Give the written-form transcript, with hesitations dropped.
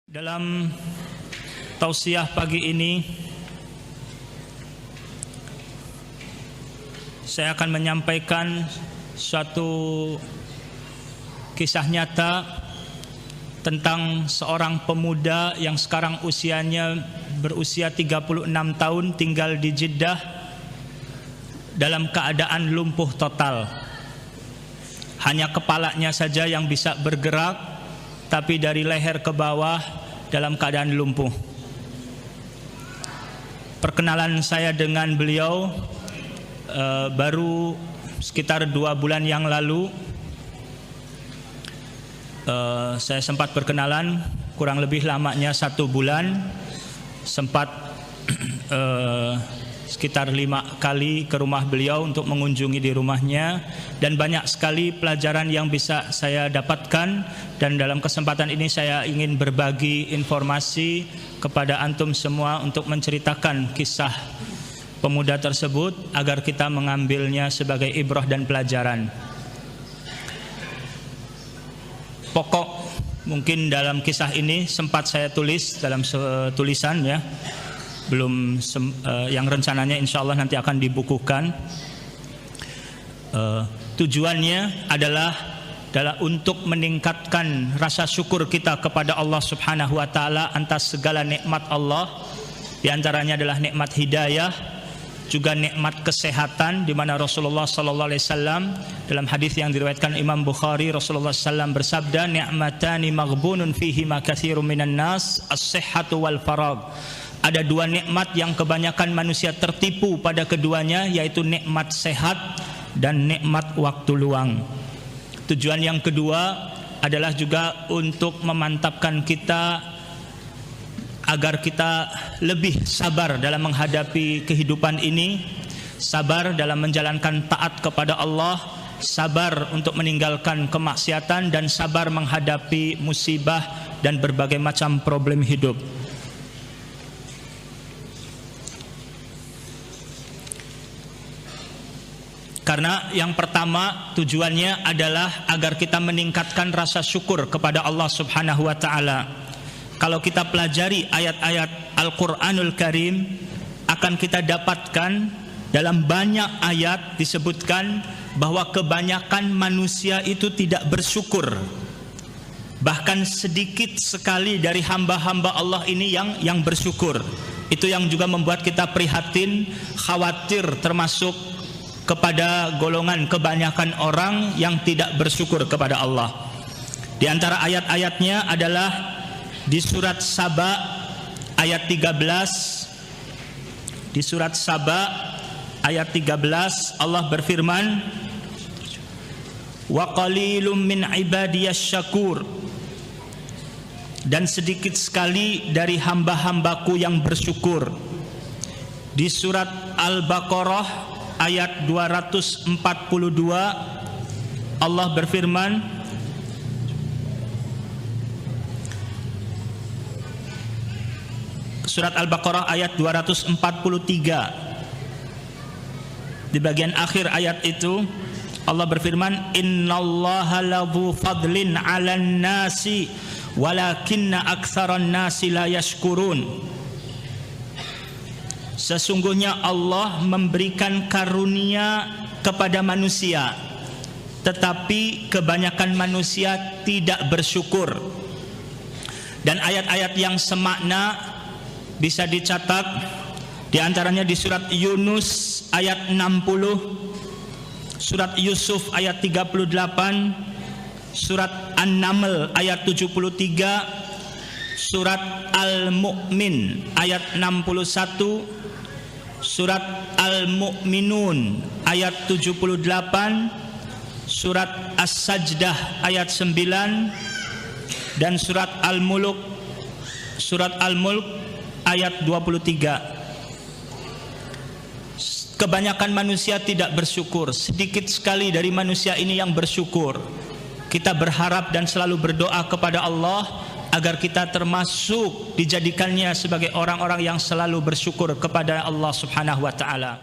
Dalam tausiah pagi ini saya akan menyampaikan suatu kisah nyata tentang seorang pemuda yang sekarang usianya berusia 36 tahun, tinggal di Jeddah dalam keadaan lumpuh total. Hanya kepalanya saja yang bisa bergerak, tapi dari leher ke bawah dalam keadaan lumpuh. Perkenalan saya dengan beliau baru sekitar 2 bulan yang lalu. Saya sempat berkenalan kurang lebih lamanya 1 bulan, sempat sekitar 5 kali ke rumah beliau untuk mengunjungi di rumahnya, dan banyak sekali pelajaran yang bisa saya dapatkan. Dan dalam kesempatan ini saya ingin berbagi informasi kepada antum semua untuk menceritakan kisah pemuda tersebut agar kita mengambilnya sebagai ibrah dan pelajaran. Pokok mungkin dalam kisah ini sempat saya tulis dalam tulisan ya, belum yang rencananya insya Allah nanti akan dibukukan. Tujuannya adalah untuk meningkatkan rasa syukur kita kepada Allah Subhanahu wa taala atas segala nikmat Allah. Di antaranya adalah nikmat hidayah, juga nikmat kesehatan, di mana Rasulullah sallallahu alaihi wasallam dalam hadis yang diriwayatkan Imam Bukhari, Rasulullah sallallahu bersabda, "Ni'matani maghbunun fihi ma katsirun minan nas, as-sihhatu wal faragh." Ada 2 nikmat yang kebanyakan manusia tertipu pada keduanya, yaitu nikmat sehat dan nikmat waktu luang. Tujuan yang kedua adalah juga untuk memantapkan kita agar kita lebih sabar dalam menghadapi kehidupan ini, sabar dalam menjalankan taat kepada Allah, sabar untuk meninggalkan kemaksiatan, dan sabar menghadapi musibah dan berbagai macam problem hidup. Karena yang pertama tujuannya adalah agar kita meningkatkan rasa syukur kepada Allah Subhanahu wa taala. Kalau kita pelajari ayat-ayat Al-Qur'anul Karim, akan kita dapatkan dalam banyak ayat disebutkan bahwa kebanyakan manusia itu tidak bersyukur. Bahkan sedikit sekali dari hamba-hamba Allah ini yang bersyukur. Itu yang juga membuat kita prihatin, khawatir, termasuk kepada golongan kebanyakan orang yang tidak bersyukur kepada Allah. Di antara ayat-ayatnya adalah di surat Saba ayat 13. Di surat Saba ayat 13 Allah berfirman, "Wa qalilum min ibadiyasy syakur." Dan sedikit sekali dari hamba-hambaku yang bersyukur. Di surat Al-Baqarah ayat 242 Allah berfirman, surat Al-Baqarah ayat 243, di bagian akhir ayat itu Allah berfirman, "Innallaha ladzu fadlin 'alan nasi walakinna aktsaran nasi la yashkurun." Sesungguhnya Allah memberikan karunia kepada manusia, tetapi kebanyakan manusia tidak bersyukur. Dan ayat-ayat yang semakna bisa dicatat, di antaranya di surat Yunus ayat 60, surat Yusuf ayat 38, surat An-Naml ayat 73, surat Al-Mu'min ayat 61, surat Al-Mu'minun ayat 78, surat As-Sajdah ayat 9, dan surat Al-Mulk ayat 23. Kebanyakan manusia tidak bersyukur, sedikit sekali dari manusia ini yang bersyukur. Kita berharap dan selalu berdoa kepada Allah agar kita termasuk dijadikannya sebagai orang-orang yang selalu bersyukur kepada Allah Subhanahu wa taala.